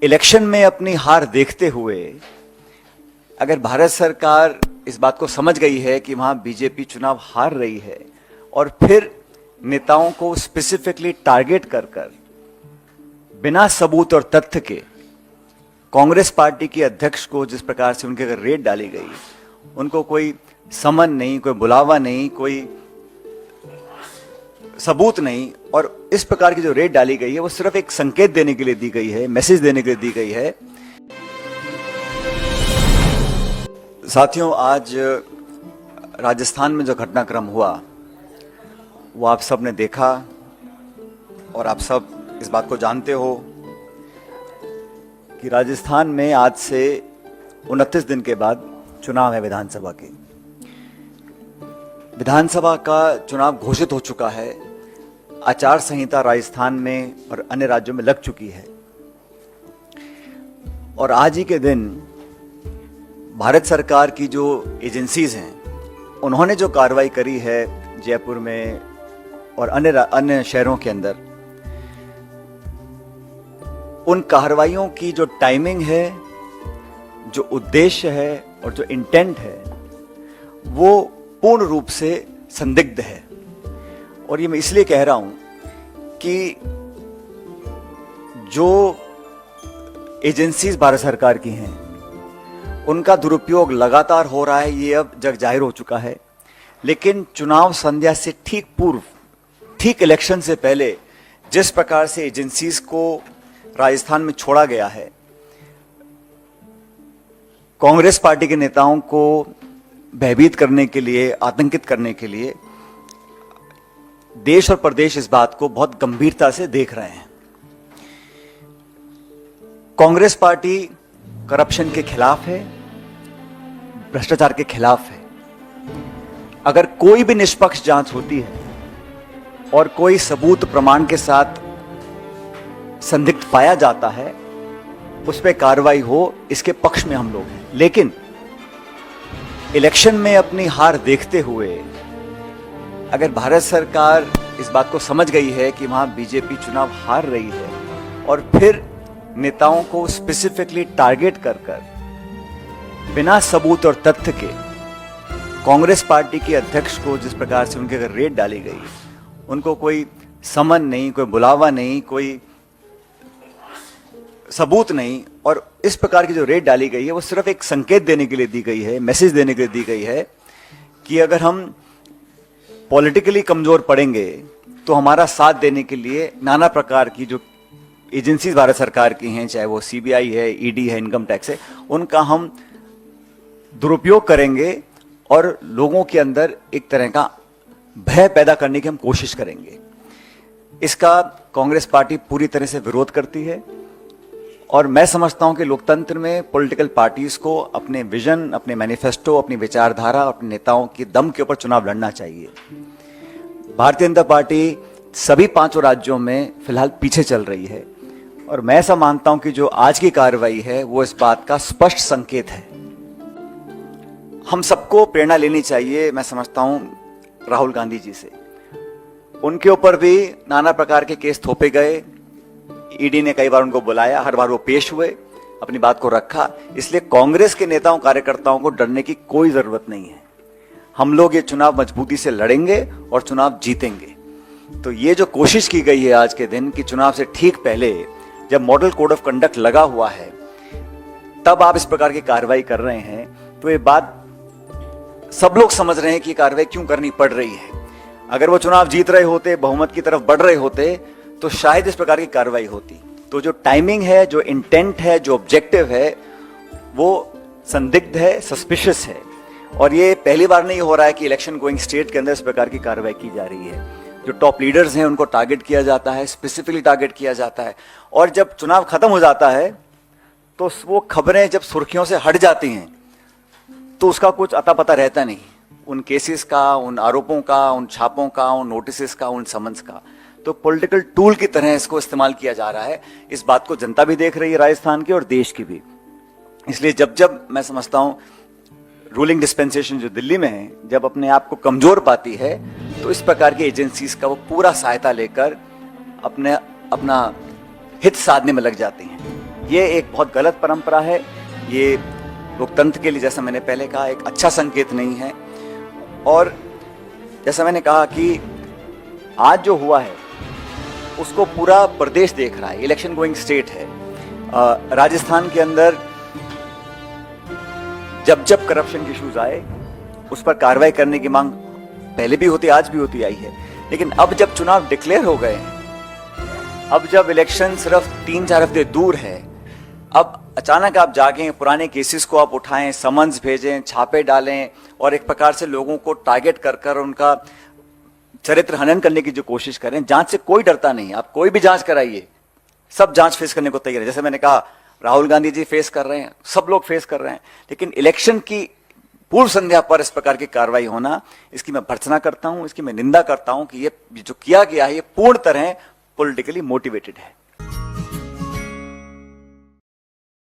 Election में अपनी हार देखते हुए अगर भारत सरकार इस बात को समझ गई है कि वहां बीजेपी चुनाव हार रही है और फिर नेताओं को स्पेसिफिकली टारगेट कर कर बिना सबूत और तथ्य के कांग्रेस पार्टी के अध्यक्ष को जिस प्रकार से उनके अगर रेड डाली गई, उनको कोई समन नहीं, कोई बुलावा नहीं, कोई सबूत नहीं, और इस प्रकार की जो रेड डाली गई है वो सिर्फ एक संकेत देने के लिए दी गई है, मैसेज देने के लिए दी गई है। साथियों, आज राजस्थान में जो घटनाक्रम हुआ वो आप सब ने देखा और आप सब इस बात को जानते हो कि राजस्थान में आज से 29 दिन के बाद चुनाव है विधानसभा के। विधानसभा का चुनाव घोषित हो चुका है। आचार संहिता राजस्थान में और अन्य राज्यों में लग चुकी है और आज ही के दिन भारत सरकार की जो एजेंसीज हैं उन्होंने जो कार्रवाई करी है जयपुर में और अन्य शहरों के अंदर, उन कार्रवाइयों की जो टाइमिंग है, जो उद्देश्य है और जो इंटेंट है वो पूर्ण रूप से संदिग्ध है। और ये मैं इसलिए कह रहा हूं कि जो एजेंसीज भारत सरकार की हैं उनका दुरुपयोग लगातार हो रहा है, ये अब जग जाहिर हो चुका है। लेकिन चुनाव संध्या से ठीक पूर्व, ठीक इलेक्शन से पहले जिस प्रकार से एजेंसीज को राजस्थान में छोड़ा गया है, कांग्रेस पार्टी के नेताओं को भयभीत करने के लिए, आतंकित करने के लिए, देश और प्रदेश इस बात को बहुत गंभीरता से देख रहे हैं। कांग्रेस पार्टी करप्शन के खिलाफ है, भ्रष्टाचार के खिलाफ है। अगर कोई भी निष्पक्ष जांच होती है और कोई सबूत प्रमाण के साथ संदिग्ध पाया जाता है, उस पर कार्रवाई हो, इसके पक्ष में हम लोग हैं। लेकिन इलेक्शन में अपनी हार देखते हुए अगर भारत सरकार इस बात को समझ गई है कि वहां बीजेपी चुनाव हार रही है और फिर नेताओं को स्पेसिफिकली टारगेट कर कर बिना सबूत और तथ्य के कांग्रेस पार्टी के अध्यक्ष को जिस प्रकार से उनके अगर रेड डाली गई, उनको कोई समन नहीं, कोई बुलावा नहीं, कोई सबूत नहीं, और इस प्रकार की जो रेड डाली गई है वो सिर्फ एक संकेत देने के लिए दी गई है, मैसेज देने के लिए दी गई है कि अगर हम पॉलिटिकली कमजोर पड़ेंगे तो हमारा साथ देने के लिए नाना प्रकार की जो एजेंसीज भारत सरकार की हैं, चाहे वो सीबीआई है, ईडी है, इनकम टैक्स है, उनका हम दुरुपयोग करेंगे और लोगों के अंदर एक तरह का भय पैदा करने की हम कोशिश करेंगे। इसका कांग्रेस पार्टी पूरी तरह से विरोध करती है और मैं समझता हूं कि लोकतंत्र में पॉलिटिकल पार्टीज को अपने विजन, अपने मैनिफेस्टो, अपनी विचारधारा, अपने नेताओं की दम के ऊपर चुनाव लड़ना चाहिए। भारतीय जनता पार्टी सभी 5 राज्यों में फिलहाल पीछे चल रही है और मैं ऐसा मानता हूं कि जो आज की कार्रवाई है वो इस बात का स्पष्ट संकेत है। हम सबको प्रेरणा लेनी चाहिए, मैं समझता हूं, राहुल गांधी जी से। उनके ऊपर भी नाना प्रकार के केस थोपे गए, ईडी ने कई बार उनको बुलाया, हर बार वो पेश हुए, अपनी बात को रखा। इसलिए कांग्रेस के नेताओं, कार्यकर्ताओं को डरने की कोई जरूरत नहीं है। हम लोग ये चुनाव मजबूती से लड़ेंगे और चुनाव जीतेंगे। तो ये जो कोशिश की गई है आज के दिन कि चुनाव से ठीक पहले जब मॉडल कोड ऑफ कंडक्ट लगा हुआ है तब आप इस प्रकार की कार्रवाई कर रहे हैं, तो ये बात सब लोग समझ रहे हैं कि कार्रवाई क्यों करनी पड़ रही है। अगर वो चुनाव जीत रहे होते, बहुमत की तरफ बढ़ रहे होते, तो शायद इस प्रकार की कार्रवाई होती। तो जो टाइमिंग है, जो इंटेंट है, जो ऑब्जेक्टिव है, वो संदिग्ध है, सस्पिशियस है। और ये पहली बार नहीं हो रहा है कि इलेक्शन गोइंग स्टेट के अंदर इस प्रकार की कार्रवाई की जा रही है। जो टॉप लीडर्स हैं उनको टारगेट किया जाता है, स्पेसिफिकली टारगेट किया जाता है। और जब चुनाव खत्म हो जाता है तो वो खबरें जब सुर्खियों से हट जाती हैं तो उसका कुछ अता पता रहता नहीं, उन केसेस का, उन आरोपों का, उन छापों का, उन नोटिस का, उन समन्स का। तो पॉलिटिकल टूल की तरह इसको इस्तेमाल किया जा रहा है। इस बात को जनता भी देख रही है, राजस्थान की और देश की भी। इसलिए जब जब मैं समझता हूं रूलिंग डिस्पेंसेशन जो दिल्ली में है, जब अपने आप को कमजोर पाती है तो इस प्रकार की एजेंसीज का वो पूरा सहायता लेकर अपना हित साधने में लग जाती हैं। ये एक बहुत गलत परंपरा है। ये लोकतंत्र के लिए, जैसा मैंने पहले कहा, एक अच्छा संकेत नहीं है। और जैसा मैंने कहा कि आज जो हुआ है उसको पूरा प्रदेश देख रहा है, इलेक्शन गोइंग स्टेट है। राजस्थान के अंदर जब जब करप्शन के इश्यूज आए उस पर कार्रवाई करने की मांग पहले भी होती, आज भी होती आई है। लेकिन अब जब चुनाव डिक्लेयर हो गए हैं, अब जब इलेक्शन सिर्फ 3-4 हफ्ते दूर है, अब अचानक आप जागें, पुराने केसेस को आप उठाएं, समन्स भेजें, छापे डालें और एक प्रकार से लोगों को टारगेट कर कर उनका चरित्र हनन करने की जो कोशिश करें। जांच से कोई डरता नहीं, आप कोई भी जांच कराइए, सब जांच फेस करने को तैयार है। जैसे मैंने कहा, राहुल गांधी जी फेस कर रहे हैं, सब लोग फेस कर रहे हैं। लेकिन इलेक्शन की पूर्व संध्या पर इस प्रकार की कार्रवाई होना, इसकी मैं भर्त्सना करता हूं, इसकी मैं निंदा करता हूं कि ये जो किया गया है ये पूर्ण तरह पॉलिटिकली मोटिवेटेड है।